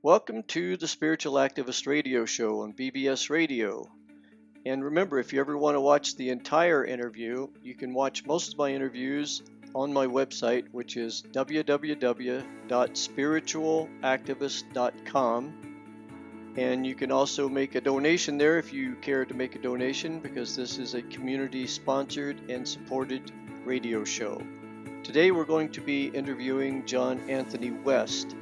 Welcome to the Spiritual Activist Radio Show on BBS Radio. And remember, if you ever want to watch the entire interview, you can watch most of my interviews on my website, which is www.spiritualactivist.com. And you can also make a donation there if you care to make a donation, because this is a community-sponsored and supported radio show. Today we're going to be interviewing John Anthony West.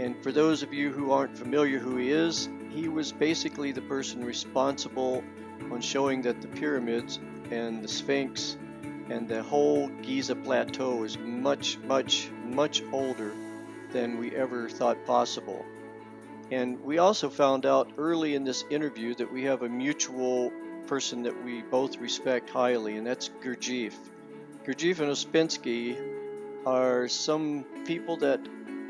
And for those of you who aren't familiar who he is, he was basically the person responsible on showing that the pyramids and the Sphinx and the whole Giza Plateau is much, much, much older than we ever thought possible. And we also found out early in this interview that we have a mutual person that we both respect highly, and that's Gurdjieff. Gurdjieff and Ouspensky are some people that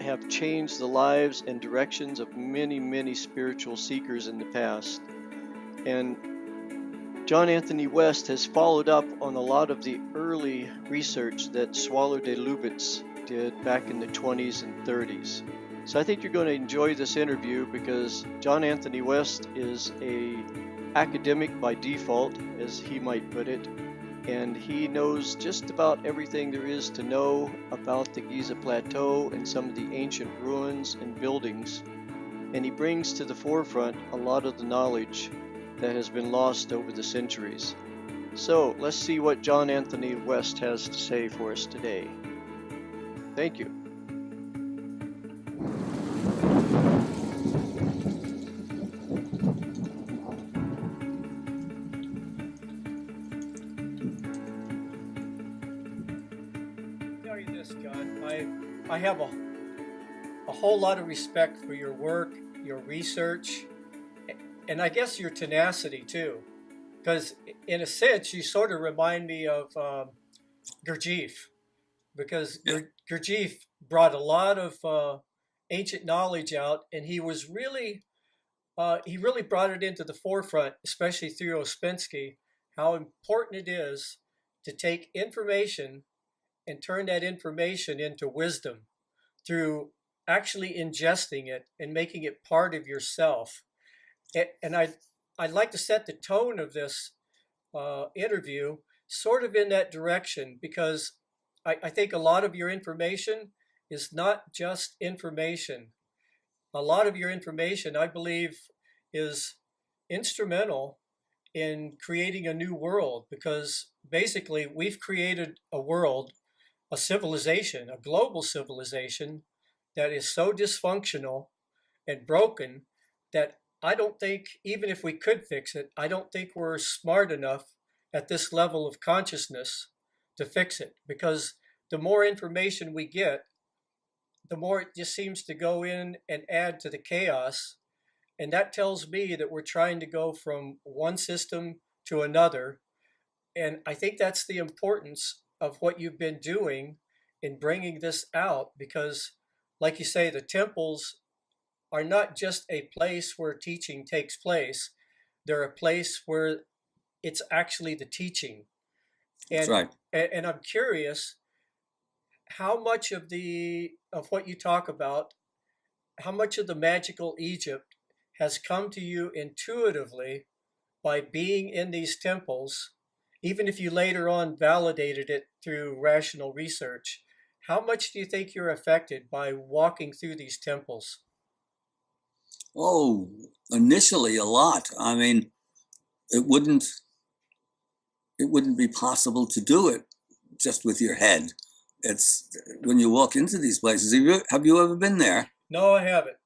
have changed the lives and directions of many, many spiritual seekers in the past. And John Anthony West has followed up on a lot of the early research that Swallow de Lubitz did back in the 20s and 30s. So I think you're going to enjoy this interview because John Anthony West is an academic by default, as he might put it, and he knows just about everything there is to know about the Giza Plateau and some of the ancient ruins and buildings. And he brings to the forefront a lot of the knowledge that has been lost over the centuries. So let's see what John Anthony West has to say for us today. Thank you. I have a whole lot of respect for your work, your research, and I guess your tenacity too. Because in a sense, you sort of remind me of Gurdjieff, because Gurdjieff brought a lot of ancient knowledge out, and he really brought it into the forefront, especially through Ouspensky, how important it is to take information and turn that information into wisdom through actually ingesting it and making it part of yourself. And I'd like to set the tone of this interview sort of in that direction, because I think a lot of your information is not just information. A lot of your information, I believe, is instrumental in creating a new world, because basically we've created a world, a civilization, a global civilization that is so dysfunctional and broken that I don't think, even if we could fix it, I don't think we're smart enough at this level of consciousness to fix it. Because the more information we get, the more it just seems to go in and add to the chaos. And that tells me that we're trying to go from one system to another. And I think that's the importance of what you've been doing in bringing this out, because like you say, the temples are not just a place where teaching takes place. They're a place where it's actually the teaching. And, that's right. And I'm curious how much of what you talk about, how much of the magical Egypt has come to you intuitively by being in these temples, even if you later on validated it through rational research. How much do you think you're affected by walking through these temples? Oh, initially a lot. I mean, it wouldn't be possible to do it just with your head. It's when you walk into these places. Have you ever been there? No, I haven't.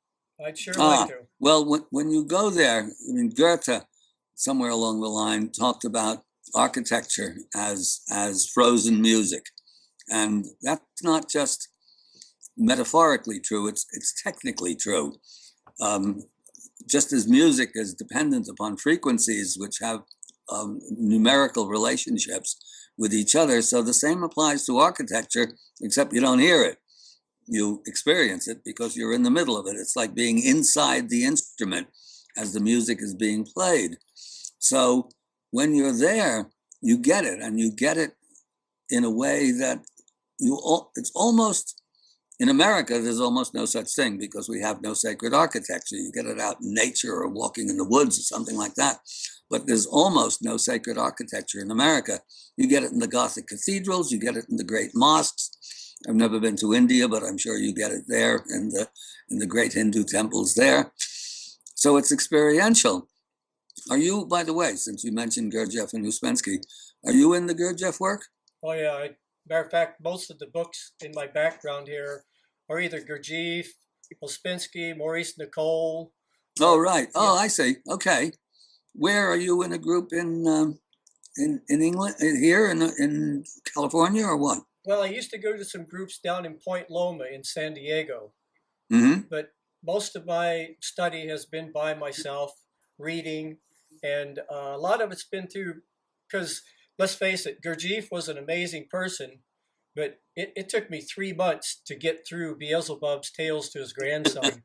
I'd sure like to. Well, when you go there, I mean, Goethe, somewhere along the line, talked about architecture as frozen music, and that's not just metaphorically true, it's technically true. Just as music is dependent upon frequencies which have numerical relationships with each other, so the same applies to architecture, except you don't hear it. You experience it because you're in the middle of it. It's like being inside the instrument as the music is being played. So when you're there, you get it, and you get it in a way that it's almost In America, there's almost no such thing because we have no sacred architecture. You get it out in nature or walking in the woods or something like that. But there's almost no sacred architecture in America. You get it in the Gothic cathedrals, you get it in the great mosques. I've never been to India, but I'm sure you get it there in the great Hindu temples there. So it's experiential. Are you, by the way, since you mentioned Gurdjieff and Ouspensky, are you in the Gurdjieff work? Oh yeah, matter of fact, most of the books in my background here are either Gurdjieff, Ouspensky, Maurice Nicole. Oh, right. Oh, Yeah. I see. Okay. Where are you in a group in England, here in California, or what? Well, I used to go to some groups down in Point Loma in San Diego, Mm-hmm. but most of my study has been by myself, reading, and a lot of it's been through, because let's face it, Gurdjieff was an amazing person, but it took me 3 months to get through Beelzebub's tales to his grandson.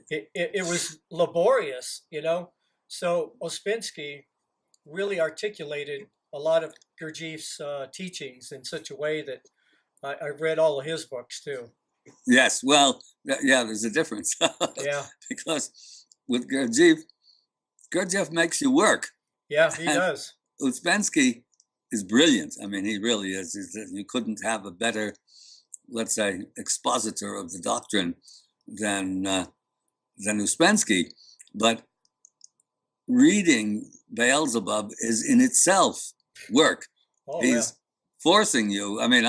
It was laborious, you know? So Ouspensky really articulated a lot of Gurdjieff's teachings in such a way that I've read all of his books too. Yes. Well, yeah, there's a difference. Yeah, Because with Gurdjieff makes you work. yeah, he And does. Ouspensky is brilliant. I mean, he really is. You couldn't have a better, let's say, expositor of the doctrine than Ouspensky. But reading Beelzebub is in itself work. Oh, yeah. He's forcing you. I mean,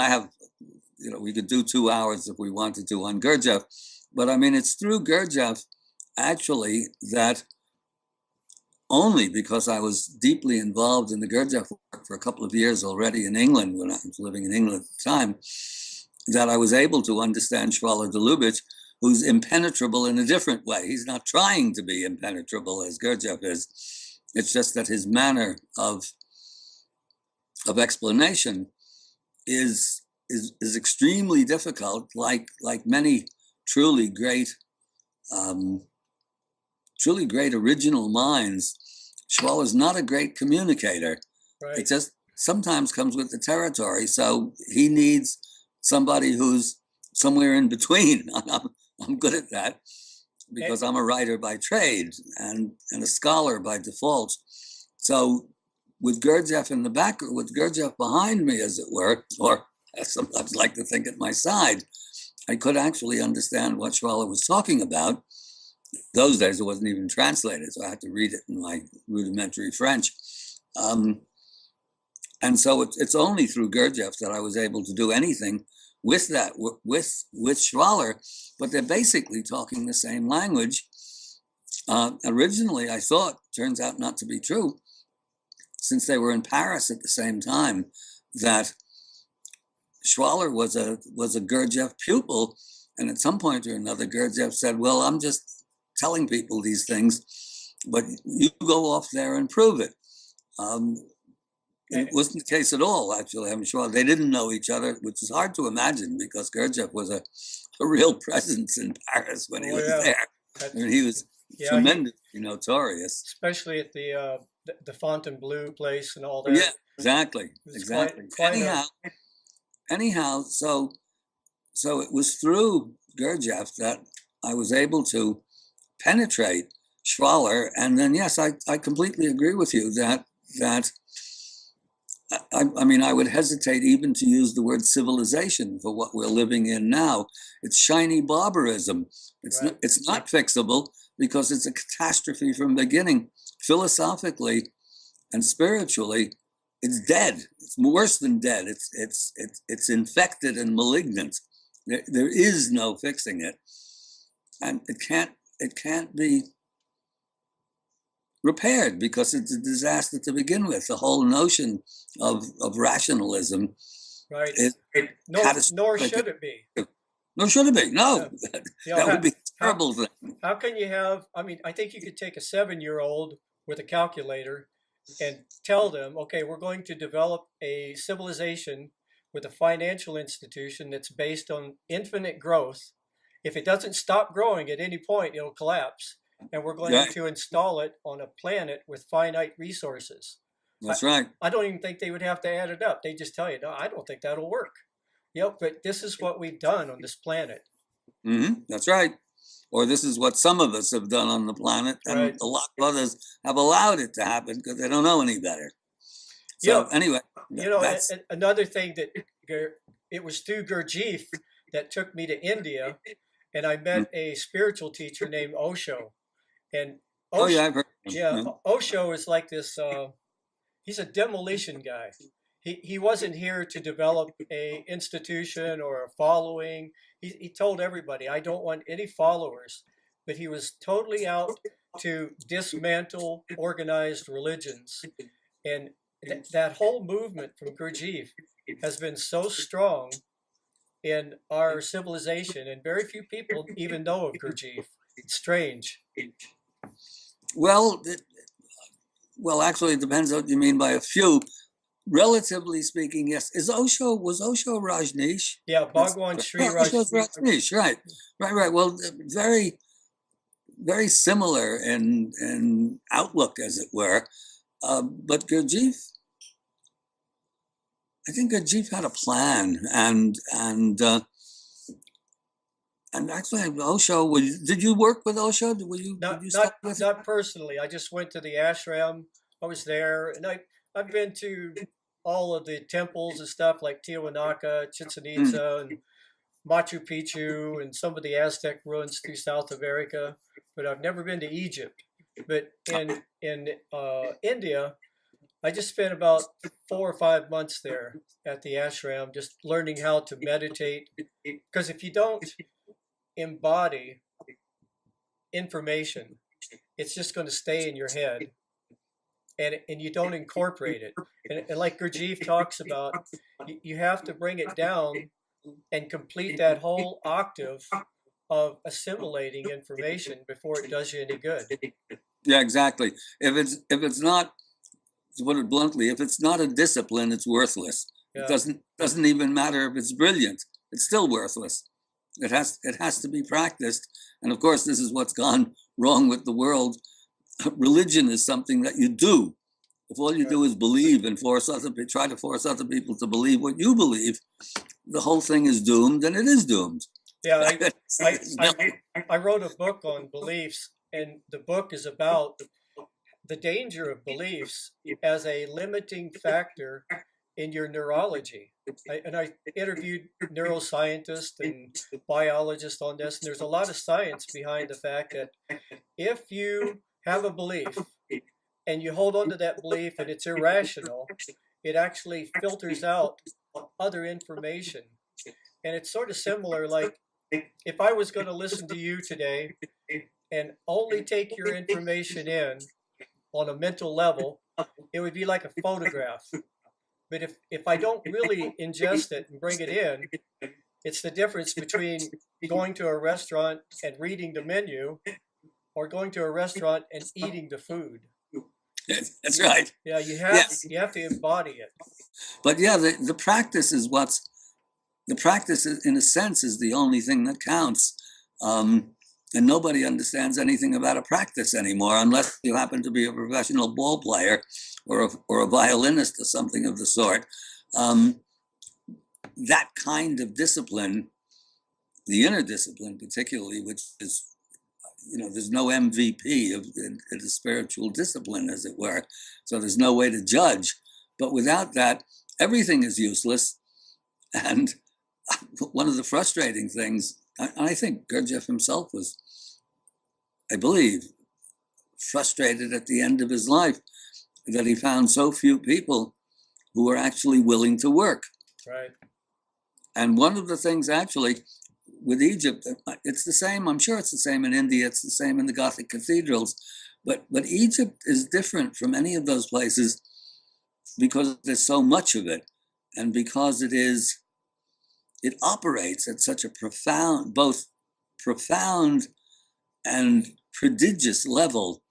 we could do 2 hours if we wanted to on Gurdjieff, but I mean, it's through Gurdjieff actually that, only because I was deeply involved in the Gurdjieff work for a couple of years already in England, when I was living in England at the time, that I was able to understand Schwaller de Lubitsch, who's impenetrable in a different way. He's not trying to be impenetrable as Gurdjieff is. It's just that his manner of explanation is extremely difficult, like many truly great original minds. Schwaller's not a great communicator. Right. It just sometimes comes with the territory. So he needs somebody who's somewhere in between. I'm good at that because I'm a writer by trade and a scholar by default. So with Gurdjieff in the back, with Gurdjieff behind me, as it were, or I sometimes like to think at my side, I could actually understand what Schwaller was talking about. Those days it wasn't even translated, so I had to read it in my rudimentary French. And so it's only through Gurdjieff that I was able to do anything with that, with Schwaller, but they're basically talking the same language. Originally, I thought, turns out not to be true, since they were in Paris at the same time, that Schwaller was a Gurdjieff pupil, and at some point or another, Gurdjieff said, "Well, I'm just telling people these things, but you go off there and prove it." It wasn't the case at all, actually. I'm sure they didn't know each other, which is hard to imagine because Gurdjieff was a real presence in Paris when he was there. I mean, he was tremendously notorious, especially at the Fontainebleau place and all that. Yeah, exactly. Quite anyhow, so it was through Gurdjieff that I was able to penetrate Schwaller, and then yes, I completely agree with you that I mean, I would hesitate even to use the word civilization for what we're living in now. It's shiny barbarism. It's not fixable because it's a catastrophe from the beginning. Philosophically and spiritually, it's dead. It's worse than dead. It's infected and malignant. There is no fixing it, and it can't be repaired because it's a disaster to begin with. The whole notion of rationalism, right? Nor should it be. Nor should it be. No, that would be a terrible thing. How can you have? I mean, I think you could take a 7-year-old with a calculator and tell them, okay, we're going to develop a civilization with a financial institution that's based on infinite growth. If it doesn't stop growing at any point, it'll collapse. And we're going to install it on a planet with finite resources. That's right. I don't even think they would have to add it up. They just tell you, no, I don't think that'll work. But this is what we've done on this planet. That's right. Or this is what some of us have done on the planet, and Right. a lot of others have allowed it to happen because they don't know any better. So Yeah. anyway, And another thing that it was through Gurdjieff that took me to India, and I met a spiritual teacher named Osho. And oh yeah, Osho, I've heard. yeah, Osho is like this. He's a demolition guy. He wasn't here to develop a institution or a following. He told everybody, I don't want any followers, but he was totally out to dismantle organized religions. And that whole movement from Gurdjieff has been so strong in our civilization, and very few people even know of Gurdjieff. It's strange. Well, actually, it depends what you mean by a few. Relatively speaking, yes. Was Osho Rajneesh? Yeah, Bhagwan Sri Osho's Rajneesh. Rajneesh, right. Well, very, very similar in outlook, as it were. But Gurdjieff, I think Gurdjieff had a plan, and actually Osho. Did you work with Osho? Did you study with him? Not personally. I just went to the ashram. I was there, and I've been to all of the temples and stuff like Tiwanaku, Chichen Itza, and Machu Picchu, and some of the Aztec ruins through South America. But I've never been to Egypt. But in India, I just spent about 4 or 5 months there at the ashram, just learning how to meditate. Because if you don't embody information, it's just going to stay in your head, and you don't incorporate it. And like Gurdjieff talks about, you have to bring it down and complete that whole octave of assimilating information before it does you any good. Yeah, exactly. If it's not, to put it bluntly, if it's not a discipline, it's worthless. Yeah. It doesn't even matter if it's brilliant. It's still worthless. It has to be practiced. And of course, this is what's gone wrong with the world. Religion is something that you do. If all you do is believe and try to force other people to believe what you believe, the whole thing is doomed, and it is doomed. Yeah, I wrote a book on beliefs, and the book is about the danger of beliefs as a limiting factor in your neurology. I interviewed neuroscientists and biologists on this, and there's a lot of science behind the fact that if you have a belief and you hold on to that belief and it's irrational, it actually filters out other information. And it's sort of similar, like if I was going to listen to you today and only take your information in on a mental level, it would be like a photograph. But if I don't really ingest it and bring it in, it's the difference between going to a restaurant and reading the menu or going to a restaurant and eating the food. That's right. Yeah, you have to embody it. But yeah, the practice is in a sense, is the only thing that counts. And nobody understands anything about a practice anymore, unless you happen to be a professional ball player or a violinist or something of the sort. That kind of discipline, the inner discipline particularly, which is, there's no MVP of the spiritual discipline, as it were. So there's no way to judge. But without that, everything is useless. And one of the frustrating things, I think Gurdjieff himself was, I believe, frustrated at the end of his life that he found so few people who were actually willing to work. Right. And one of the things actually with Egypt, it's the same, I'm sure it's the same in India, it's the same in the Gothic cathedrals, but Egypt is different from any of those places because there's so much of it, and because it operates at such a both profound and prodigious level,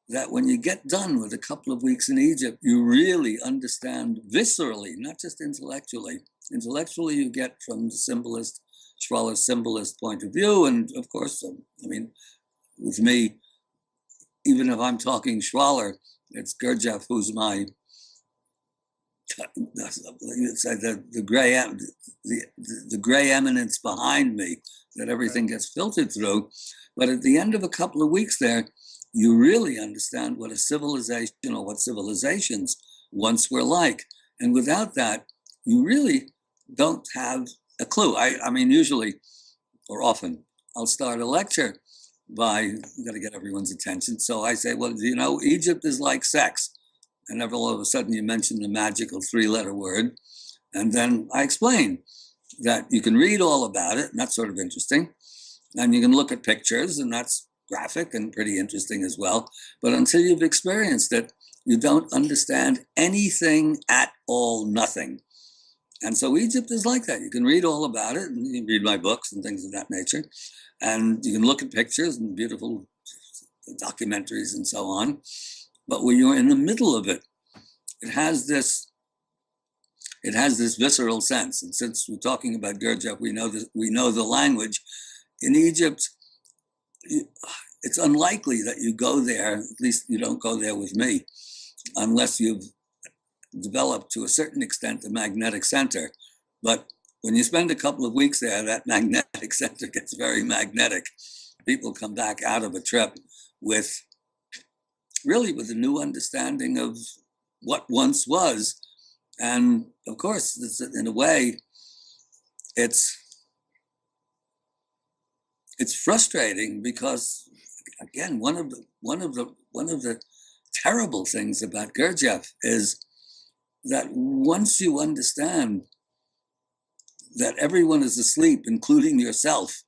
that when you get done with a couple of weeks in Egypt, you really understand viscerally, not just intellectually. Intellectually, you get from the Schwaller's symbolist point of view. And of course, with me, even if I'm talking Schwaller, it's Gurdjieff who's my, you'd say the gray eminence behind me, that everything gets filtered through. But at the end of a couple of weeks there, you really understand what a civilization or what civilizations once were like. And without that, you really don't have a clue. I mean, usually or often, I'll start a lecture by, you got to get everyone's attention. So I say, well, you know, Egypt is like sex. And then all of a sudden you mention the magical 3-letter word. And then I explain that you can read all about it, and that's sort of interesting. And you can look at pictures, and that's graphic and pretty interesting as well. But until you've experienced it, you don't understand anything at all, nothing. And so Egypt is like that. You can read all about it, and you can read my books and things of that nature. And you can look at pictures and beautiful documentaries and so on. But when you're in the middle of it, it has this visceral sense. And since we're talking about Gurdjieff, we know the language. In Egypt, it's unlikely that you go there, at least you don't go there with me, unless you've developed to a certain extent a magnetic center. But when you spend a couple of weeks there, that magnetic center gets very magnetic. People come back out of a trip with a new understanding of what once was. And of course, in a way, it's frustrating because, again, one of the terrible things about Gurdjieff is that once you understand that everyone is asleep, including yourself,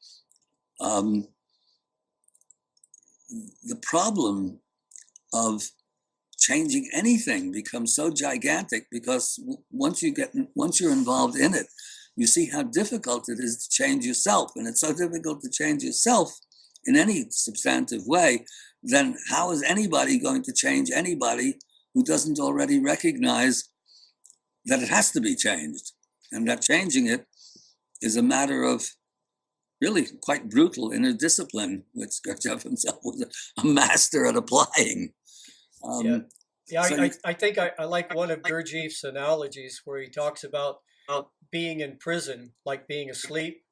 the problem of changing anything becomes so gigantic, because once you're involved in it, you see how difficult it is to change yourself. And it's so difficult to change yourself in any substantive way, then how is anybody going to change anybody who doesn't already recognize that it has to be changed, and that changing it is a matter of really quite brutal inner discipline, which Gurdjieff himself was a master at applying. I think I like one of Gurdjieff's analogies where he talks about being in prison like being asleep.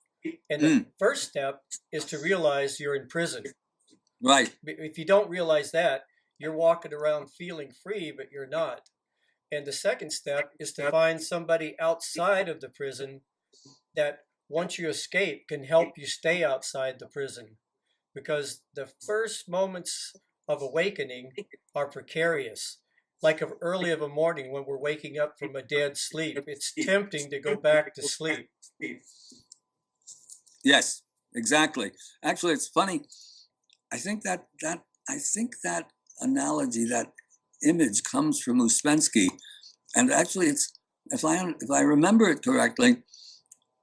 And the first step is to realize you're in prison. Right. If you don't realize that, you're walking around feeling free, but you're not. And the second step is to find somebody outside of the prison that, once you escape, can help you stay outside the prison. Because the first moments of awakening are precarious. Like early of a morning when we're waking up from a dead sleep, it's tempting to go back to sleep. Yes, exactly. Actually, it's funny. I think that analogy, that image, comes from Ouspensky, and actually, it's if I remember it correctly,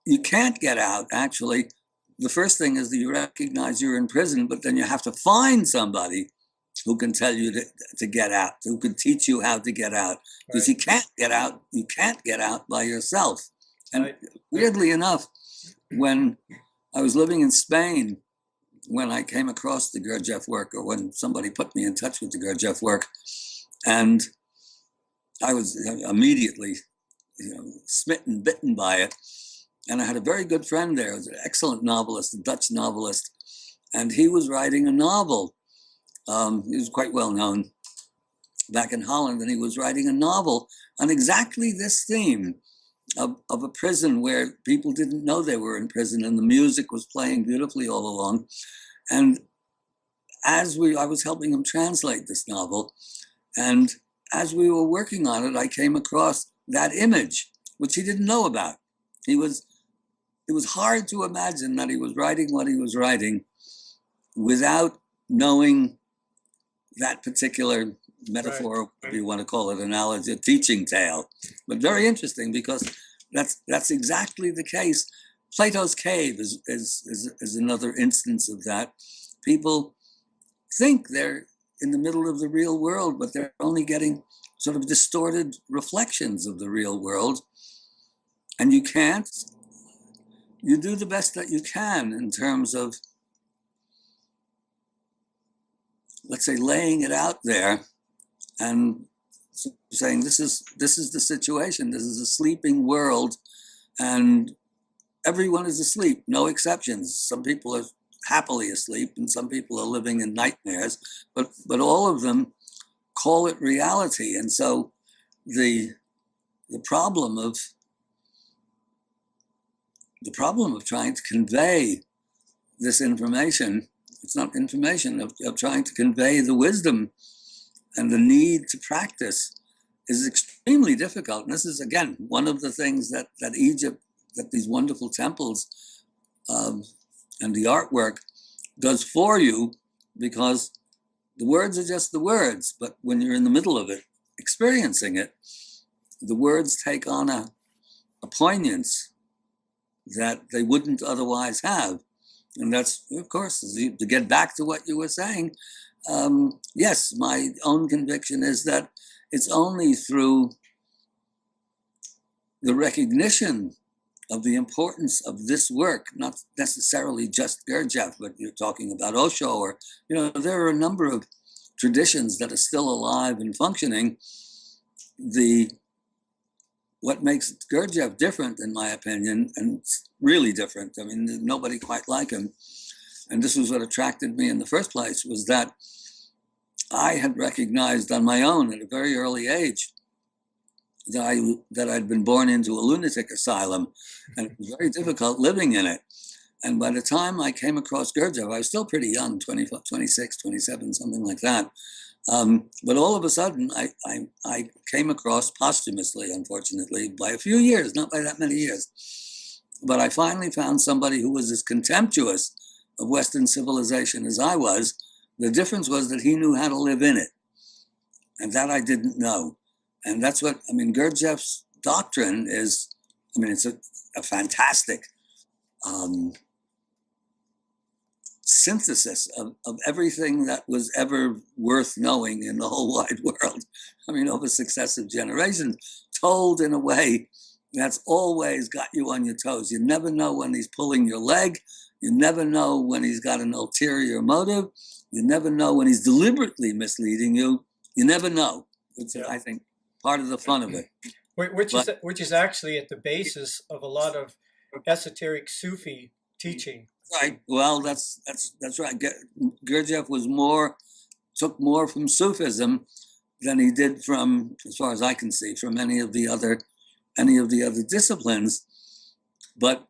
you can't get out. Actually, the first thing is that you recognize you're in prison, but then you have to find somebody who can tell you to get out, who can teach you how to get out, because you can't get out. You can't get out by yourself. And weirdly enough, when I was living in Spain, when I came across the Gurdjieff work, or when somebody put me in touch with the Gurdjieff work, and I was immediately, smitten, bitten by it. And I had a very good friend there, who was an excellent novelist, a Dutch novelist, and he was writing a novel. He was quite well known back in Holland, and he was writing a novel on exactly this theme of a prison where people didn't know they were in prison, and the music was playing beautifully all along. And I was helping him translate this novel, and as we were working on it, I came across that image, which he didn't know about. It was hard to imagine that he was writing what he was writing without knowing that particular metaphor, if you want to call it, analogy, a teaching tale. But very interesting, because that's exactly the case. Plato's Cave is another instance of that. People think they're in the middle of the real world, but they're only getting sort of distorted reflections of the real world. And you do the best that you can in terms of, let's say, laying it out there and saying, this is the situation. This is a sleeping world, and everyone is asleep, no exceptions. Some people are happily asleep and some people are living in nightmares, but all of them call it reality. And so the problem of trying to convey this information, it's not information, of trying to convey the wisdom and the need to practice is extremely difficult. And this is, again, one of the things that Egypt, that these wonderful temples and the artwork does for you, because the words are just the words, but when you're in the middle of it, experiencing it, the words take on a poignance that they wouldn't otherwise have. And that's, of course, to get back to what you were saying, yes, my own conviction is that it's only through the recognition of the importance of this work, not necessarily just Gurdjieff, but you're talking about Osho, or, there are a number of traditions that are still alive and functioning. What makes Gurdjieff different, in my opinion, and it's really different, I mean, there's nobody quite like him, and this was what attracted me in the first place, was that I had recognized on my own at a very early age that I'd been born into a lunatic asylum, and it was very difficult living in it. And by the time I came across Gurdjieff, I was still pretty young, 26, 27, something like that. But all of a sudden, I came across posthumously, unfortunately, by a few years, not by that many years. But I finally found somebody who was as contemptuous of Western civilization as I was. The difference was that he knew how to live in it. And that I didn't know. And that's what, Gurdjieff's doctrine is, it's a fantastic synthesis of everything that was ever worth knowing in the whole wide world. Over successive generations, told in a way that's always got you on your toes. You never know when he's pulling your leg. You never know when he's got an ulterior motive. You never know when he's deliberately misleading you. You never know, which is, I think, part of the fun of it. Which is actually at the basis of a lot of esoteric Sufi teaching. Right. Well, that's right. Gurdjieff took more from Sufism than he did from, as far as I can see, from any of the other disciplines. But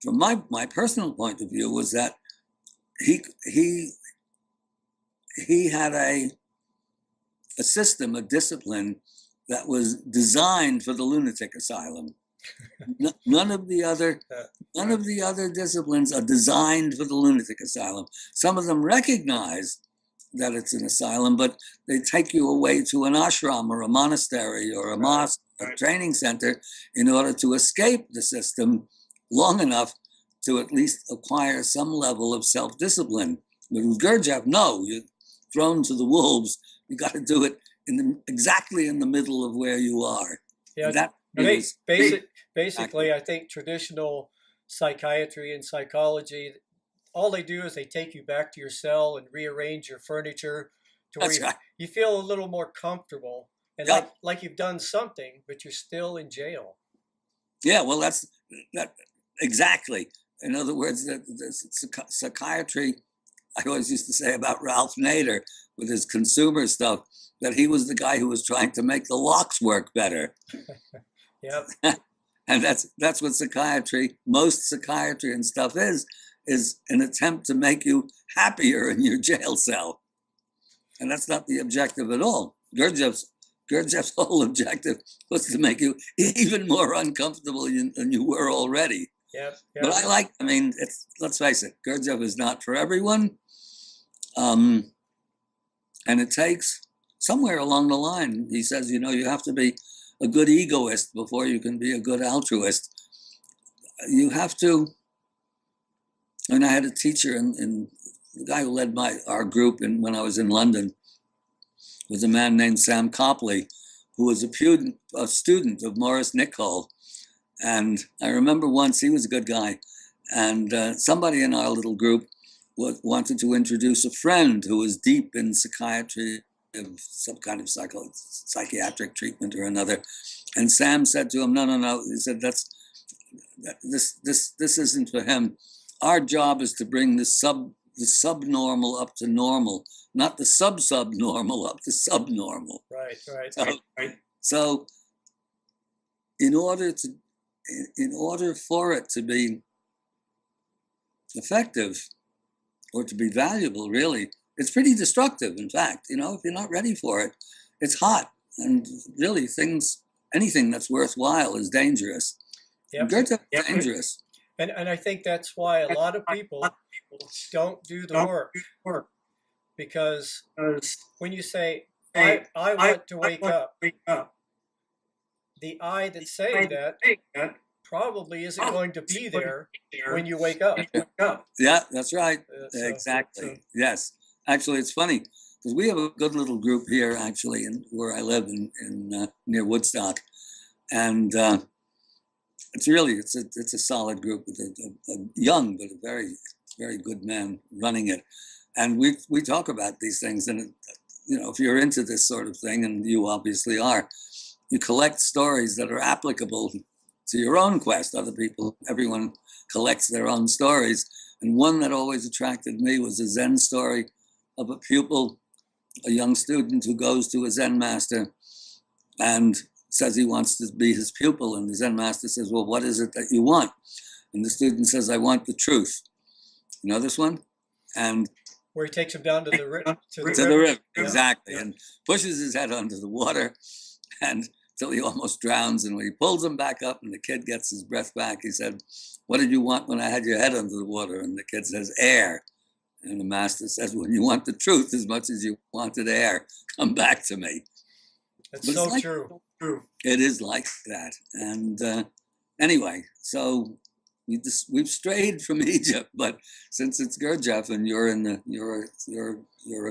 from my personal point of view, was that he had a system, a discipline that was designed for the lunatic asylum. None of the other disciplines are designed for the lunatic asylum. Some of them recognize that it's an asylum, but they take you away to an ashram or a monastery or a mosque, a training center, in order to escape the system long enough to at least acquire some level of self-discipline. But with Gurdjieff, no, you're thrown to the wolves. You got to do it exactly in the middle of where you are. Yeah, basically, I think traditional psychiatry and psychology, all they do is they take you back to your cell and rearrange your furniture to where you feel a little more comfortable and like you've done something, but you're still in jail. Yeah, well, that exactly. In other words, the psychiatry, I always used to say about Ralph Nader with his consumer stuff, that he was the guy who was trying to make the locks work better. Yep. And that's what psychiatry, most psychiatry and stuff is an attempt to make you happier in your jail cell. And that's not the objective at all. Gurdjieff's whole objective was to make you even more uncomfortable than you were already. Yep. But let's face it, Gurdjieff is not for everyone. And it takes, somewhere along the line, he says, you have to be a good egoist before you can be a good altruist. You have to, and I had a teacher, in the guy who led our group when I was in London was a man named Sam Copley, who was a student of Maurice Nicoll. And I remember once, he was a good guy, and somebody in our little group wanted to introduce a friend who was deep in psychiatry, of some kind of psychiatric treatment or another. And Sam said to him, no. He said, this isn't for him. Our job is to bring the subnormal up to normal, not the subnormal up to subnormal. Right, right, So, right. So in order for it to be effective or to be valuable, really, it's pretty destructive. In fact, if you're not ready for it, it's hot, and really anything that's worthwhile is dangerous. Yep. Gurdjieff is dangerous. And I think that's why a lot of people don't do the work, because when you say, I want to wake up, the I that's saying that probably isn't going to be there when you wake up. Yeah, that's right. Exactly. So. Yes. Actually, it's funny because we have a good little group here, actually, where I live in near Woodstock, and it's a solid group with a young but a very, very good man running it, and we talk about these things. And if you're into this sort of thing, and you obviously are, you collect stories that are applicable to your own quest. Everyone collects their own stories. And one that always attracted me was a Zen story of a pupil, a young student who goes to a Zen master and says he wants to be his pupil. And the Zen master says, well, what is it that you want? And the student says, I want the truth. You know this one? And where he takes him down to the river. To the river, exactly. Yeah. And pushes his head under the water and until he almost drowns. And when he pulls him back up and the kid gets his breath back, he said, what did you want when I had your head under the water? And the kid says, air. And the master says, when you want the truth as much as you wanted air, come back to me. That's so true. It is like that. And anyway, so we've strayed from Egypt, but since it's Gurdjieff and you're a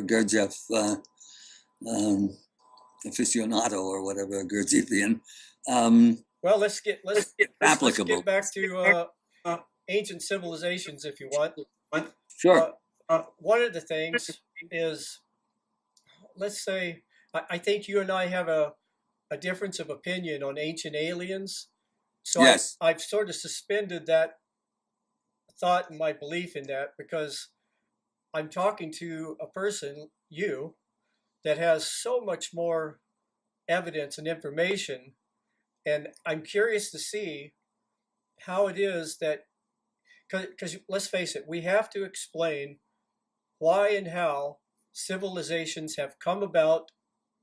Gurdjieff aficionado or whatever, Gurdjieffian. Well, let's get applicable. Let's get back to ancient civilizations, if you want. Sure. One of the things is, let's say, I think you and I have a difference of opinion on ancient aliens. So yes. I've sort of suspended that thought and my belief in that, because I'm talking to a person, you, that has so much more evidence and information. And I'm curious to see how it is that, because let's face it, we have to explain why and how civilizations have come about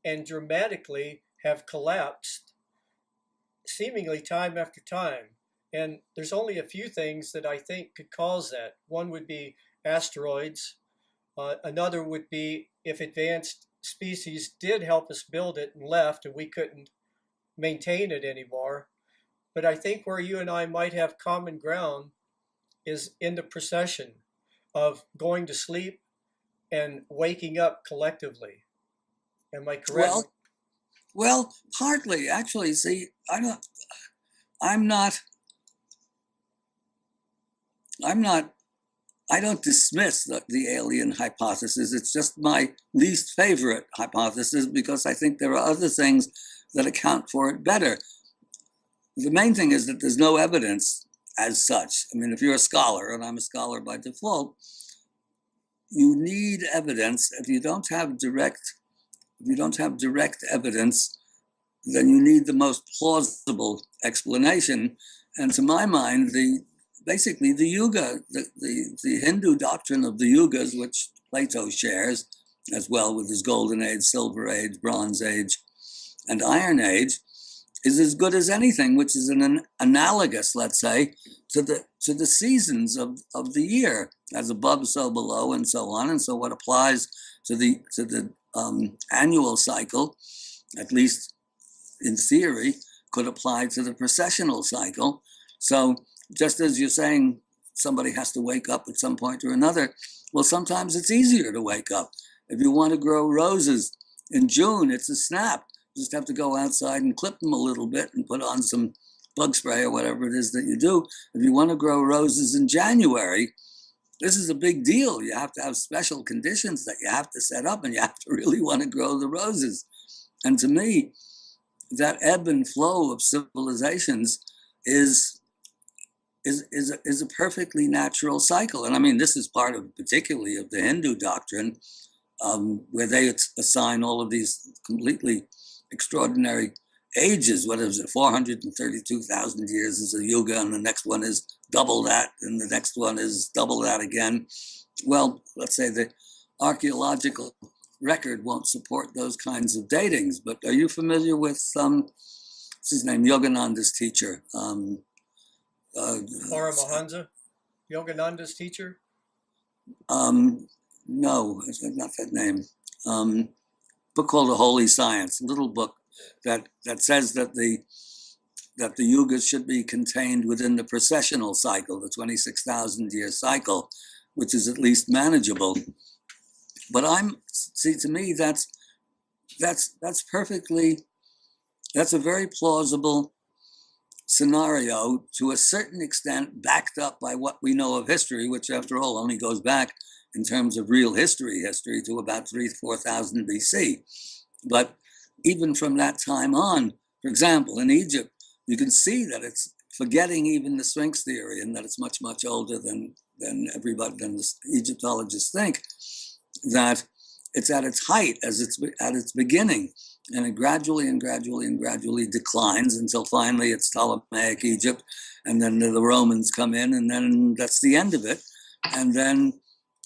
and dramatically have collapsed, seemingly time after time. And there's only a few things that I think could cause that. One would be asteroids. Another would be if advanced species did help us build it and left and we couldn't maintain it anymore. But I think where you and I might have common ground is in the procession of going to sleep and waking up collectively. Am I correct? Well, partly, actually. See, I don't dismiss the alien hypothesis. It's just my least favorite hypothesis because I think there are other things that account for it better. The main thing is that there's no evidence as such. I mean, if you're a scholar, and I'm a scholar by default, you need evidence. If you don't have direct evidence, then you need the most plausible explanation. And to my mind, basically the yuga, the Hindu doctrine of the yugas, which Plato shares as well with his Golden Age, Silver Age, Bronze Age, and Iron Age, is as good as anything, which is an analogous, let's say, to the seasons of the year, as above, so below, and so on. And so what applies to the annual cycle, at least in theory, could apply to the processional cycle. So just as you're saying somebody has to wake up at some point or another, well, sometimes it's easier to wake up. If you want to grow roses in June, it's a snap. You just have to go outside and clip them a little bit and put on some bug spray or whatever it is that you do. If you want to grow roses in January, this is a big deal. You have to have special conditions that you have to set up, and you have to really want to grow the roses. And to me, that ebb and flow of civilizations is is a perfectly natural cycle. And I mean, this is part of particularly of the Hindu doctrine, where they assign all of these completely extraordinary ages. What is it? 432,000 years is a yuga, and the next one is double that, and the next one is double that again. Well, let's say the archaeological record won't support those kinds of datings. But are you familiar with what's his name, Yogananda's teacher? Paramahansa, Yogananda's teacher? No, it's not that name. Book called The Holy Science, a little book that says that the yugas should be contained within the precessional cycle, the 26,000 year cycle, which is at least manageable. But to me, that's a very plausible scenario to a certain extent, backed up by what we know of history, which after all only goes back in terms of real history to about 4,000 BC. But even from that time on, for example, in Egypt, you can see that it's forgetting even the Sphinx theory, and that it's much, much older than the Egyptologists think, that it's at its height as it's at its beginning, and it gradually declines until finally it's Ptolemaic Egypt, and then the Romans come in, and then that's the end of it. And then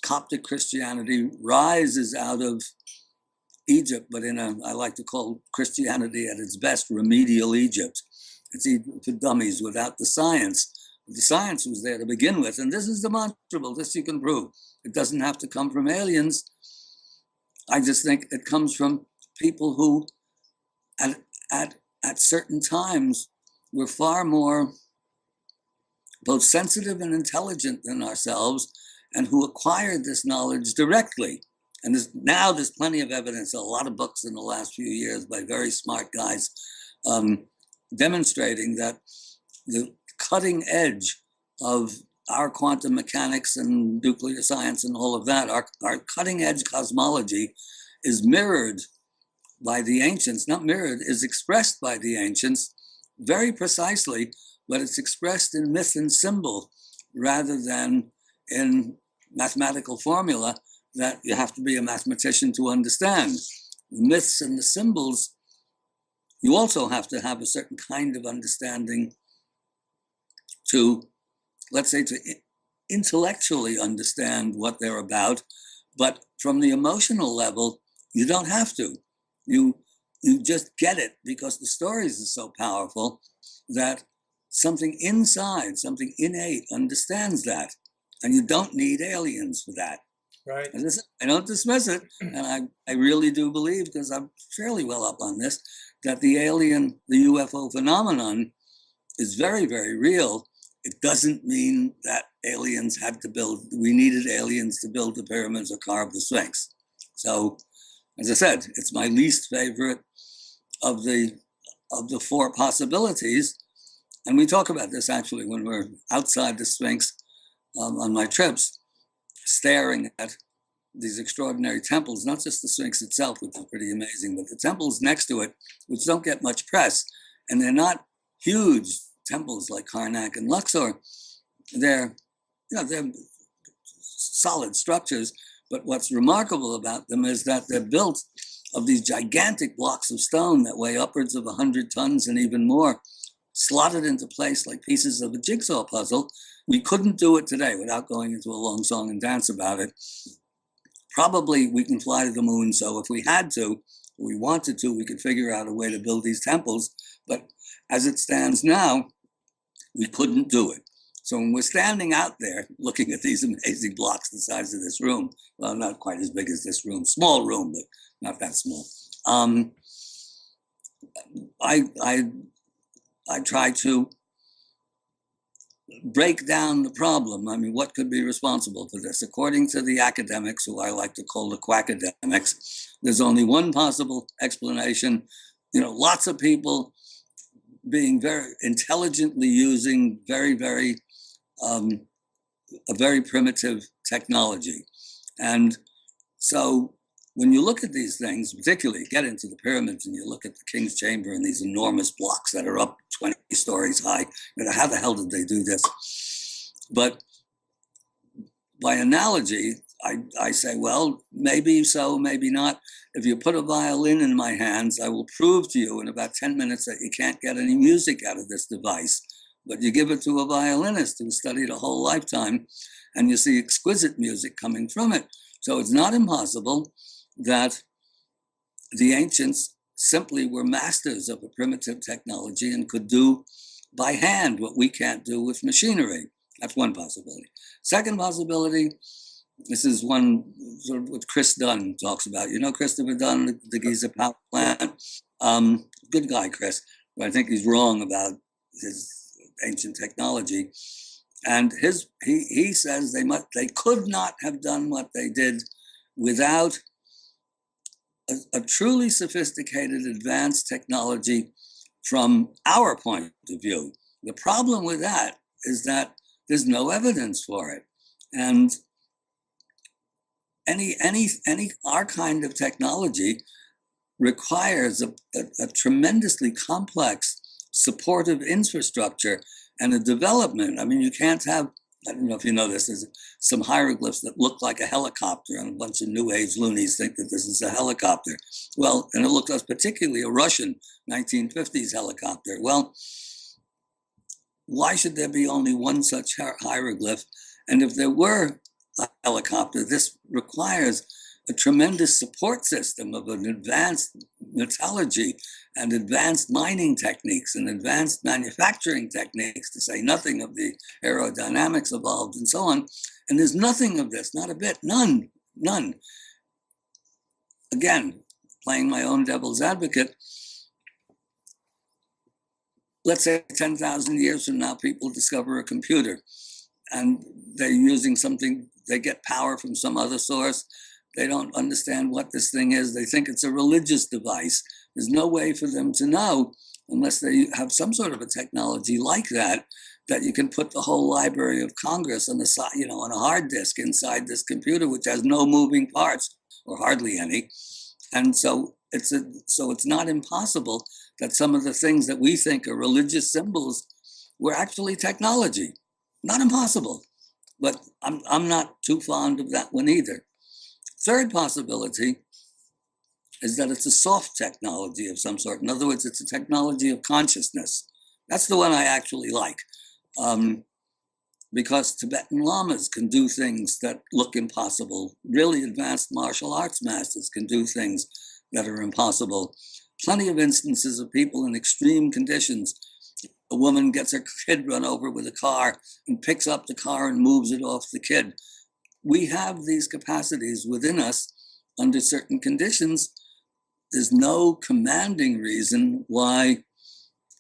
Coptic Christianity rises out of Egypt, but I like to call Christianity at its best remedial Egypt. It's Egypt for dummies without the science. The science was there to begin with, and this is demonstrable. This you can prove. It doesn't have to come from aliens. I just think it comes from people who, at certain times, were far more both sensitive and intelligent than ourselves, and who acquired this knowledge directly. And now there's plenty of evidence, a lot of books in the last few years by very smart guys demonstrating that the cutting edge of our quantum mechanics and nuclear science and all of that, our cutting edge cosmology is mirrored by the ancients, not mirrored, is expressed by the ancients very precisely, but it's expressed in myth and symbol rather than in mathematical formula that you have to be a mathematician to understand. The myths and the symbols, you also have to have a certain kind of understanding to, let's say, to intellectually understand what they're about, but from the emotional level, you don't have to. You just get it because the stories are so powerful that something inside, something innate understands that. And you don't need aliens for that. Right. As I said, I don't dismiss it. And I really do believe, because I'm fairly well up on this, that the UFO phenomenon is very, very real. It doesn't mean that we needed aliens to build the pyramids or carve the Sphinx. So, as I said, it's my least favorite of the four possibilities. And we talk about this actually when we're outside the Sphinx on my trips, staring at these extraordinary temples, not just the Sphinx itself, which is pretty amazing, but the temples next to it, which don't get much press. And they're not huge temples like Karnak and Luxor. They're solid structures, but what's remarkable about them is that they're built of these gigantic blocks of stone that weigh upwards of 100 tons and even more, slotted into place like pieces of a jigsaw puzzle. We couldn't do it today without going into a long song and dance about it. Probably we can fly to the moon, so if we had to, we wanted to, we could figure out a way to build these temples. But as it stands now, we couldn't do it. So when we're standing out there looking at these amazing blocks the size of this room, well, not quite as big as this room, small room, but not that small. I try to break down the problem. I mean, what could be responsible for this? According to the academics, who I like to call the quackademics, there's only one possible explanation. Lots of people being very intelligently using a very primitive technology. And so when you look at these things, particularly get into the pyramids and you look at the King's Chamber and these enormous blocks that are up 20 stories high, how the hell did they do this? But by analogy, I say, well, maybe so, maybe not. If you put a violin in my hands, I will prove to you in about 10 minutes that you can't get any music out of this device. But you give it to a violinist who studied a whole lifetime, and you see exquisite music coming from it. So it's not impossible that the ancients simply were masters of a primitive technology and could do by hand what we can't do with machinery. That's one possibility. Second possibility, this is one sort of what Chris Dunn talks about. You know Christopher Dunn, the Giza power plant? Good guy, Chris. But I think he's wrong about his ancient technology. And he says they could not have done what they did without a truly sophisticated, advanced technology from our point of view. The problem with that is that there's no evidence for it. And our kind of technology requires a tremendously complex supportive infrastructure and a development. I mean, you can't have, I don't know if you know this, there's some hieroglyphs that look like a helicopter, and a bunch of New Age loonies think that this is a helicopter. Well, and it looked like particularly a Russian 1950s helicopter. Well, why should there be only one such hieroglyph? And if there were a helicopter, this requires a tremendous support system of an advanced metallurgy and advanced mining techniques and advanced manufacturing techniques, to say nothing of the aerodynamics involved and so on. And there's nothing of this, not a bit, none. Again, playing my own devil's advocate, let's say 10,000 years from now, people discover a computer and they're using something, they get power from some other source. They don't understand what this thing is. They think it's a religious device. There's no way for them to know unless they have some sort of a technology like that you can put the whole Library of Congress on the side, on a hard disk inside this computer, which has no moving parts or hardly any. And so it's not impossible that some of the things that we think are religious symbols were actually technology. Not impossible, but I'm not too fond of that one either. Third possibility is that it's a soft technology of some sort. In other words, it's a technology of consciousness. That's the one I actually like, because Tibetan lamas can do things that look impossible. Really advanced martial arts masters can do things that are impossible. Plenty of instances of people in extreme conditions. A woman gets her kid run over with a car and picks up the car and moves it off the kid. We have these capacities within us under certain conditions. There's no commanding reason why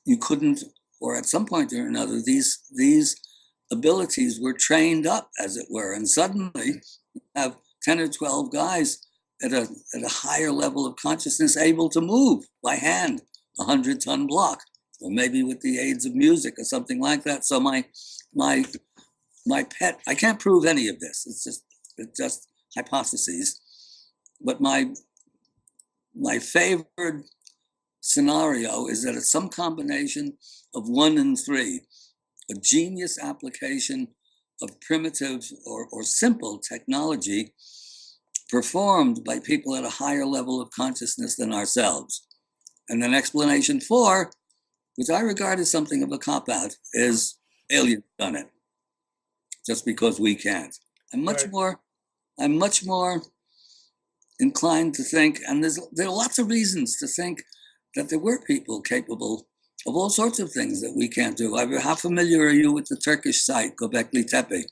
you couldn't, or at some point or another, these abilities were trained up, as it were, and suddenly you have 10 or 12 guys at a higher level of consciousness able to move by hand a 100-ton block, or maybe with the aids of music or something like that. So my pet, I can't prove any of this. It's just hypotheses. But my favorite scenario is that it's some combination of 1 and 3, a genius application of primitive or simple technology performed by people at a higher level of consciousness than ourselves. And then explanation 4, which I regard as something of a cop-out, is aliens done it, just because we can't. I'm much more inclined to think, and there are lots of reasons to think that there were people capable of all sorts of things that we can't do. How familiar are you with the Turkish site, Gobekli Tepe?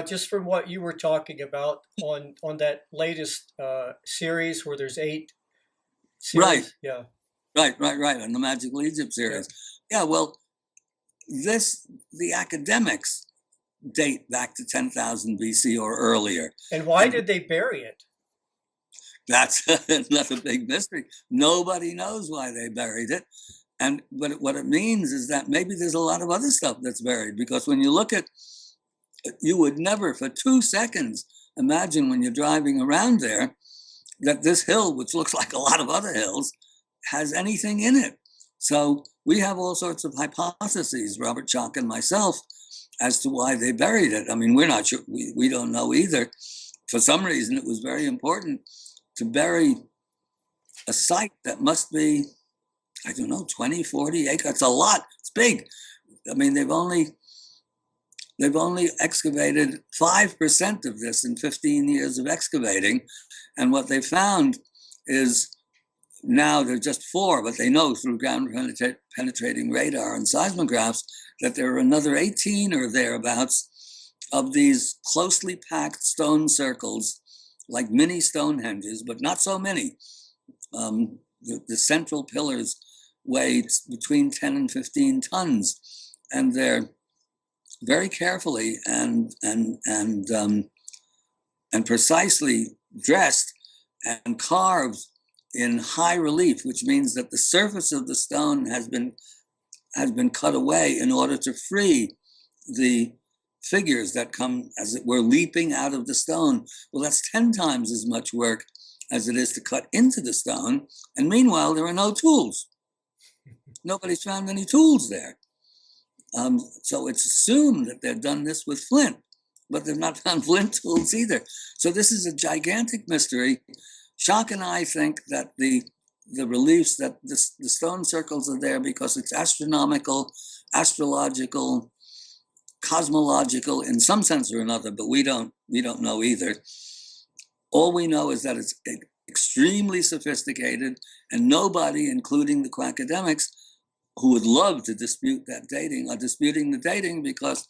Just from what you were talking about on that latest series where there's 8 series. Right. Yeah. Right. On the Magical Egypt series. Yeah, well, the academics date back to 10,000 BC or earlier. And why did they bury it? That's a big mystery. Nobody knows why they buried it. But what it means is that maybe there's a lot of other stuff that's buried, because when you look at, you would never for 2 seconds imagine when you're driving around there that this hill, which looks like a lot of other hills, has anything in it. So we have all sorts of hypotheses, Robert Schoch and myself, as to why they buried it. I mean, we're not sure. We don't know either. For some reason, it was very important to bury a site that must be, I don't know, 20, 40 acres. It's a lot. It's big. I mean, they've only excavated 5% of this in 15 years of excavating. And what they found is, now they're just 4, but they know through ground penetrating radar and seismographs that there are another 18 or thereabouts of these closely packed stone circles, like mini Stonehenges, but not so many. The central pillars weigh between 10 and 15 tons, and they're very carefully and precisely dressed and carved in high relief, which means that the surface of the stone has been cut away in order to free the figures that come, as it were, leaping out of the stone. Well, that's 10 times as much work as it is to cut into the stone. And meanwhile, there are no tools. Nobody's found any tools there. So it's assumed that they've done this with flint, but they've not found flint tools either. So this is a gigantic mystery. Schoch and I think that the reliefs, that the stone circles are there because it's astronomical, astrological, cosmological in some sense or another, but we don't know either. All we know is that it's extremely sophisticated, and nobody, including the quackademics, who would love to dispute that dating, are disputing the dating, because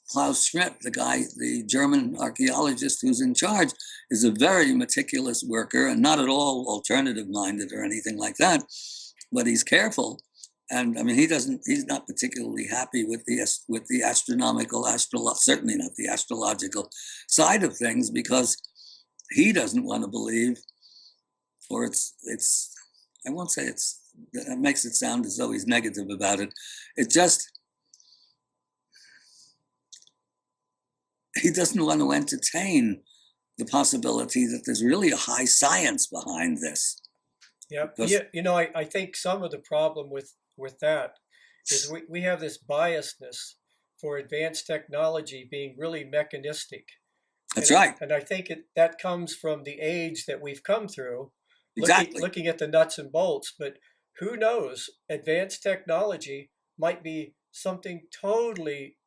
Klaus Schmidt, the German archaeologist who's in charge, is a very meticulous worker and not at all alternative-minded or anything like that, but he's careful. And I mean, he's not particularly happy with the astronomical, certainly not the astrological side of things, because he doesn't want to believe, or I won't say that makes it sound as though he's negative about it. It just, he doesn't want to entertain the possibility that there's really a high science behind this. Yeah, I think some of the problem with that is we have this biasness for advanced technology being really mechanistic. That's right. And I think that comes from the age that we've come through, exactly. looking at the nuts and bolts. But who knows, advanced technology might be something totally,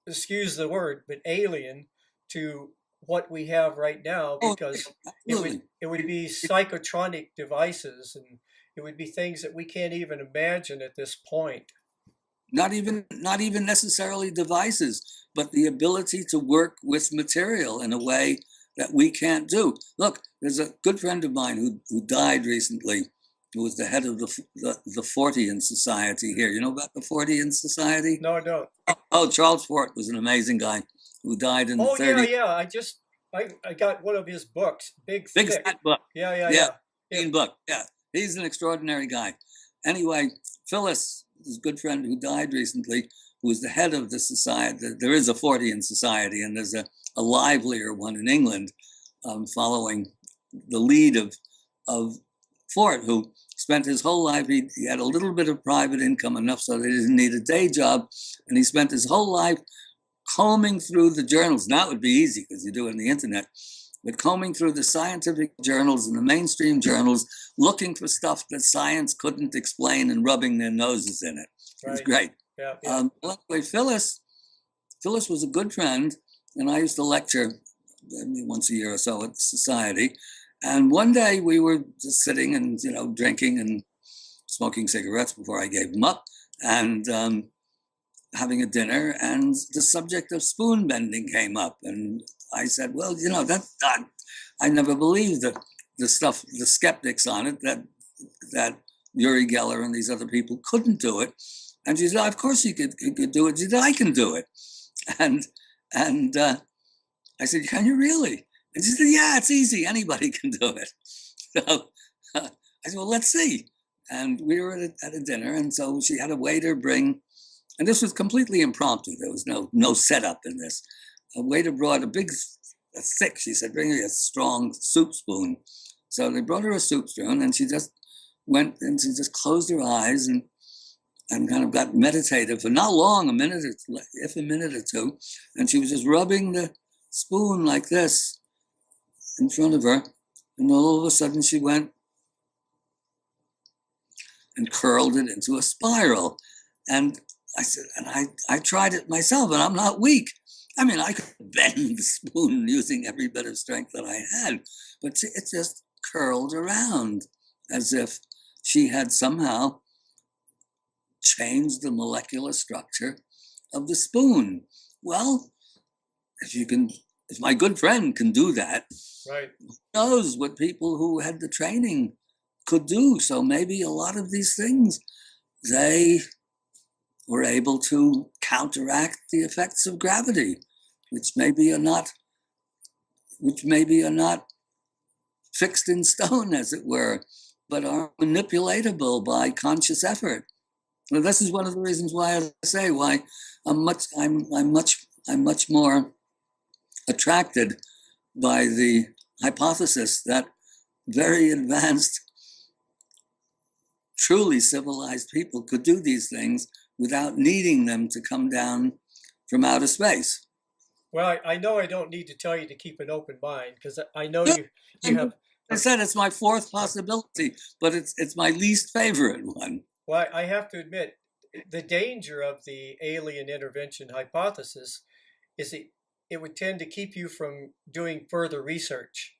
excuse the word, but alien to what we have right now, because it would be psychotronic devices, and it would be things that we can't even imagine at this point. Not even necessarily devices, but the ability to work with material in a way that we can't do. Look, there's a good friend of mine who died recently, who was the head of the Fortean Society here. You know about the Fortean Society? No, I don't. Oh, Charles Fort was an amazing guy who died in the 30s. Yeah. I got one of his books, big fat book. Yeah. Book. Yeah, he's an extraordinary guy. Anyway, Phyllis, his good friend who died recently, who was the head of the society. There is a Fortean Society, and there's a livelier one in England, following the lead of Fort, who spent his whole life, he had a little bit of private income, enough so that he didn't need a day job, and he spent his whole life combing through the journals. Now it would be easy because you do it on the internet, but combing through the scientific journals and the mainstream journals, looking for stuff that science couldn't explain and rubbing their noses in it. It was great. Yeah. Anyway, Phyllis was a good friend, and I used to lecture once a year or so at the society. And one day we were just sitting and drinking and smoking cigarettes before I gave them up, and having a dinner, and the subject of spoon bending came up, and I said, well, I never believed the skeptics on it, that Uri Geller and these other people couldn't do it. And she said, of course you could do it. She said, I can do it. And I said, can you really? And she said, yeah, it's easy. Anybody can do it. So I said, well, let's see. And we were at a dinner, and so she had a waiter bring, and this was completely impromptu. There was no setup in this. A waiter brought a thick, she said, bring me a strong soup spoon. So they brought her a soup spoon, and she just went and she just closed her eyes and kind of got meditative for not long, a minute or two. And she was just rubbing the spoon like this in front of her. And all of a sudden she went and curled it into a spiral. And I said, and I tried it myself, and I'm not weak. I mean, I could bend the spoon using every bit of strength that I had, but it just curled around as if she had somehow changed the molecular structure of the spoon. Well, if my good friend can do that, right, who knows what people who had the training could do. So maybe a lot of these things, they were able to counteract the effects of gravity, which maybe are not fixed in stone, as it were, but are manipulatable by conscious effort. Well, this is one of the reasons why I say why I'm much more attracted by the hypothesis that very advanced, truly civilized people could do these things without needing them to come down from outer space. Well, I know I don't need to tell you to keep an open mind, because I know you have. I said it's my fourth possibility, but it's my least favorite one. Well, I have to admit, the danger of the alien intervention hypothesis is it would tend to keep you from doing further research.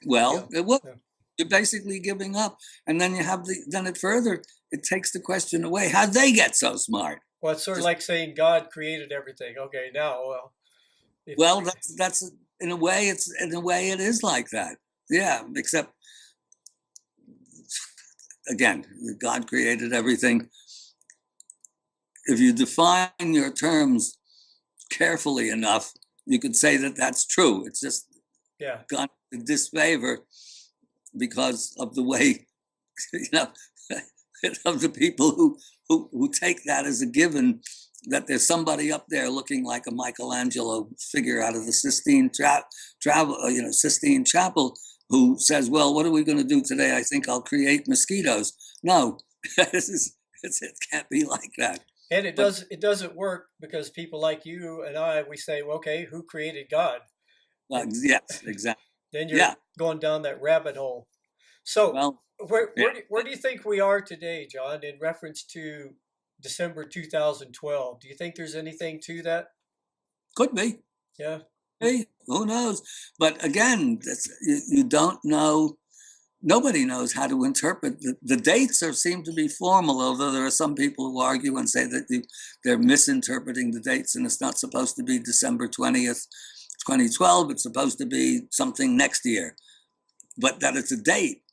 Well, Yeah. it will. Yeah. You're basically giving up, and then it takes the question away. How'd they get so smart? Well, it's sort of like saying God created everything. Okay, now, well, that's in a way it is like that. Yeah, except again, God created everything. If you define your terms carefully enough, you could say that that's true. It's just gone in disfavor because of the way, of the people who take that as a given, that there's somebody up there looking like a Michelangelo figure out of the Sistine Sistine Chapel, who says, well, what are we going to do today? I think I'll create mosquitoes. No, it can't be like that. And it doesn't work, because people like you and I, we say, well, okay, who created God? Yes, exactly. Then you're going down that rabbit hole. So where do you think we are today, John, in reference to December 2012? Do you think there's anything to that? Could be. Yeah. Hey, who knows? But again, you don't know. Nobody knows how to interpret the dates. Seem to be formal, although there are some people who argue and say that they're misinterpreting the dates, and it's not supposed to be December 20th, 2012. It's supposed to be something next year, but that it's a date.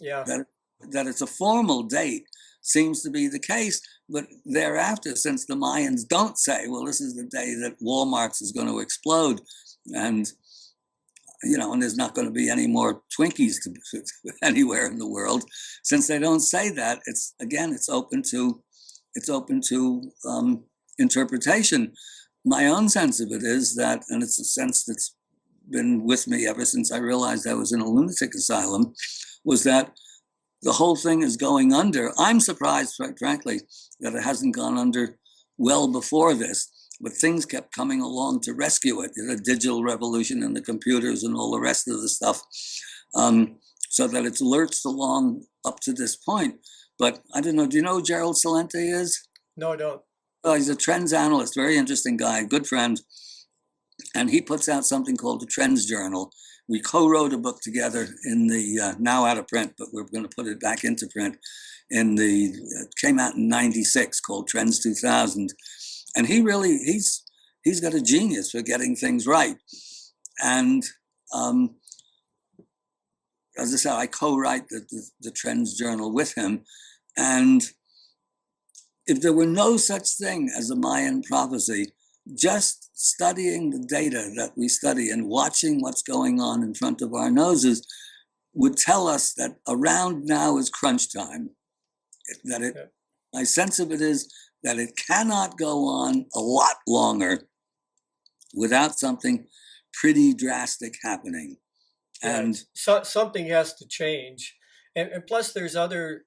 Yeah. That it's a formal date seems to be the case. But thereafter, since the Mayans don't say, well, this is the day that Walmart's is going to explode, and and there's not going to be any more Twinkies anywhere in the world. Since they don't say that, it's open to interpretation. My own sense of it is that, and it's a sense that's been with me ever since I realized I was in a lunatic asylum, was that the whole thing is going under. I'm surprised, quite frankly, that it hasn't gone under well before this. But things kept coming along to rescue it, the digital revolution and the computers and all the rest of the stuff, so that it's lurched along up to this point. But I don't know, do you know who Gerald Celente is? No, I don't. Oh, he's a trends analyst, very interesting guy, good friend. And he puts out something called the Trends Journal. We co-wrote a book together in the, now out of print, but we're going to put it back into print, it came out in 96, called Trends 2000. And he's got a genius for getting things right. And as I said, I co-write the Trends Journal with him. And if there were no such thing as a Mayan prophecy, just studying the data that we study and watching what's going on in front of our noses would tell us that around now is crunch time. My sense of it is that it cannot go on a lot longer without something pretty drastic happening. Yeah, And something has to change, and plus there's other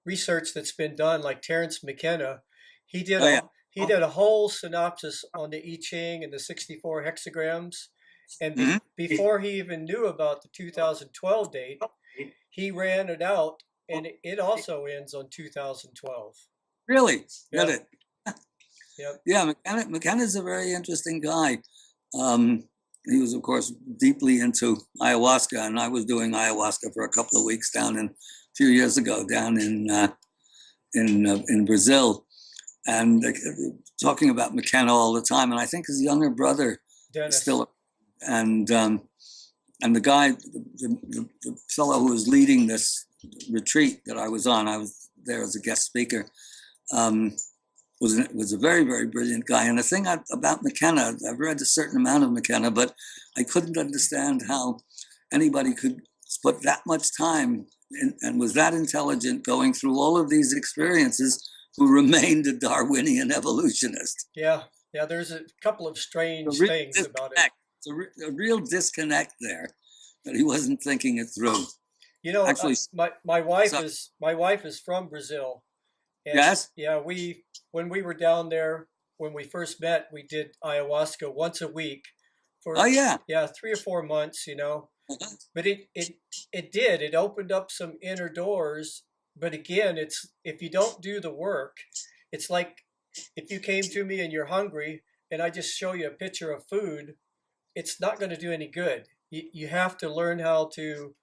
research that's been done. Like Terence McKenna, oh yeah, he did a whole synopsis on the I Ching and the 64 hexagrams, and hmm before he even knew about the 2012 date, he ran it out, and it also ends on 2012. really did Yep, it. yep, Yeah, McKenna's a very interesting guy. He was, of course, deeply into ayahuasca, and I was doing ayahuasca for a couple of weeks a few years ago down in Brazil, and talking about McKenna all the time. And I think his younger brother is Dennis. still, and the guy, the fellow who was leading this retreat that I was on, I was there as a guest speaker. Was a very, very brilliant guy. And the thing about McKenna, I've read a certain amount of McKenna, but I couldn't understand how anybody could put that much time and was that intelligent going through all of these experiences who remained a Darwinian evolutionist. Yeah, yeah. There's a couple of A strange real things about it. disconnect. A real disconnect there that he wasn't thinking it through. You know, Actually, my wife so, is from Brazil, and yes? yeah, when we were down there when we first met, we did ayahuasca once a week Oh, for yeah. 3 or 4 months, Uh-huh. But it opened up some inner doors. But again, it's if you don't do the work, it's like if you came to me and you're hungry and I just show you a picture of food, it's not going to do any good. You have to learn how to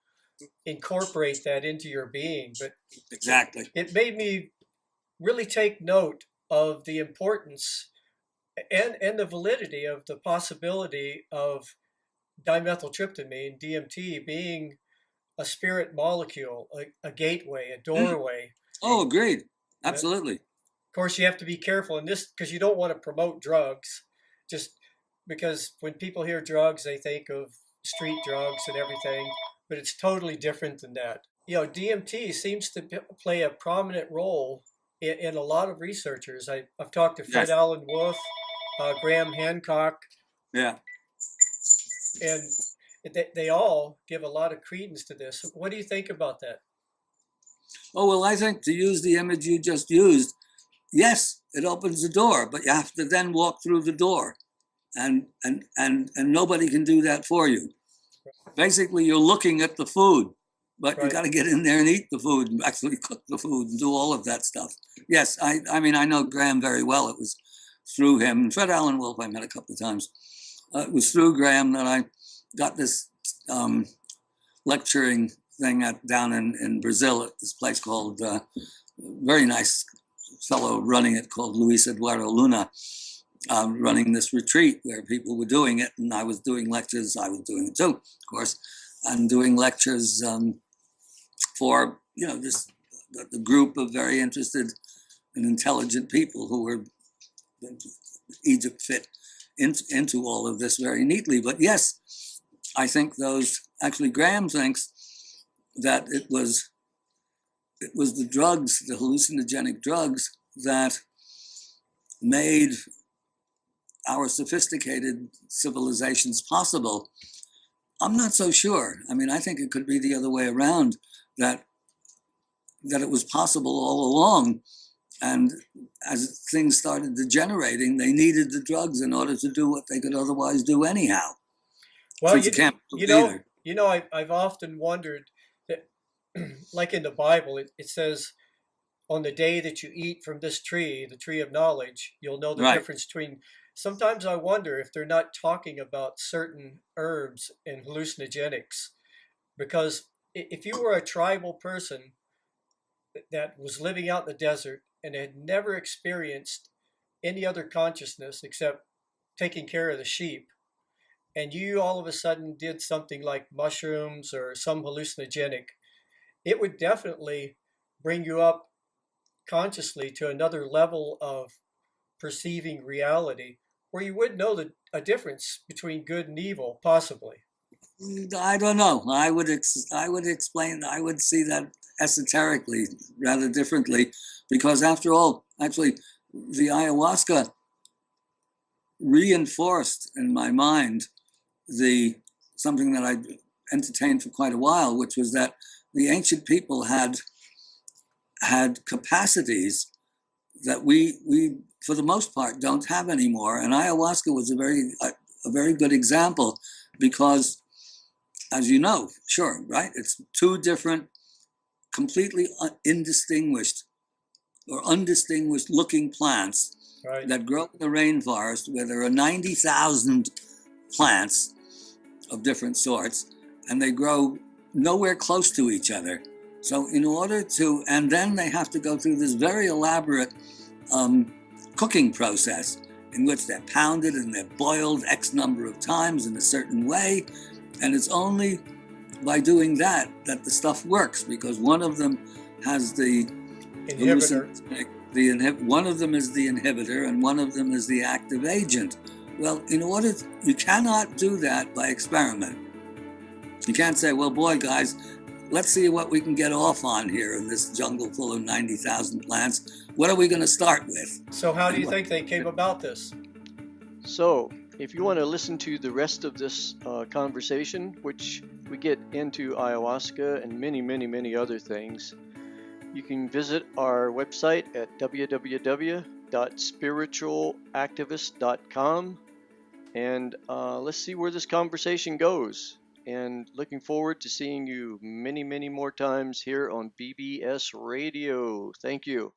incorporate that into your being. But Exactly. it made me really take note of the importance and the validity of the possibility of dimethyltryptamine, DMT, being a spirit molecule, a gateway, a Mm. doorway. Oh, agreed. Of Absolutely. course, you have to be careful in this because you don't want to promote drugs, just because when people hear drugs, they think of street drugs and everything, but it's totally different than that. DMT seems to play a prominent role in a lot of researchers. I've talked to Fred Yes. Allen Wolf, Graham Hancock, Yeah. and they all give a lot of credence to this. What do you think about that? Oh, well, I think to use the image you just used, yes, it opens the door, but you have to then walk through the door. And nobody can do that for you. Basically, you're looking at the food, but you Right. got to get in there and eat the food and actually cook the food and do all of that stuff. Yes, I mean, I know Graham very well. It was through him. And Fred Allen Wolf I met a couple of times. It was through Graham that I got this lecturing thing down in Brazil at this place called, very nice fellow running it called Luis Eduardo Luna, running this retreat where people were doing it, and I was doing lectures. I was doing it too, of course, and doing lectures for the group of very interested and intelligent people who were Egypt fit into all of this very neatly. But yes, I think actually Graham thinks that it was the drugs, the hallucinogenic drugs, that made our sophisticated civilizations possible. I'm not so sure. I mean, I think it could be the other way around, that it was possible all along. And as things started degenerating, they needed the drugs in order to do what they could otherwise do anyhow. Well, Since I've often wondered that, like in the Bible, it says, on the day that you eat from this tree, the tree of knowledge, you'll know the Right. difference between. Sometimes I wonder if they're not talking about certain herbs and hallucinogenics, because if you were a tribal person that was living out in the desert and had never experienced any other consciousness except taking care of the sheep, and you all of a sudden did something like mushrooms or some hallucinogenic, it would definitely bring you up consciously to another level of perceiving reality where you would know a difference between good and evil, possibly. I don't know. I would explain. I would see that esoterically rather differently, because after all, actually, the ayahuasca reinforced in my mind the something that I entertained for quite a while, which was that the ancient people had capacities that we for the most part don't have anymore. And ayahuasca was a very good example, because, as you know, sure, right? It's two different, completely undistinguished looking plants, Right. that grow in the rainforest, where there are 90,000 plants of different sorts, and they grow nowhere close to each other. So in order to, and then they have to go through this very elaborate cooking process, in which they're pounded and they're boiled X number of times in a certain way. And it's only by doing that that the stuff works, because one of them has the Inhibitor. One of them is the inhibitor, and one of them is the active agent. Well, you cannot do that by experiment. You can't say, well, boy, guys, let's see what we can get off on here in this jungle full of 90,000 plants. What are we going to start with? So how do you think they came about this? So, if you want to listen to the rest of this conversation, which we get into ayahuasca and many, many, many other things, you can visit our website at www.spiritualactivist.com, and let's see where this conversation goes. And looking forward to seeing you many, many more times here on BBS Radio. Thank you.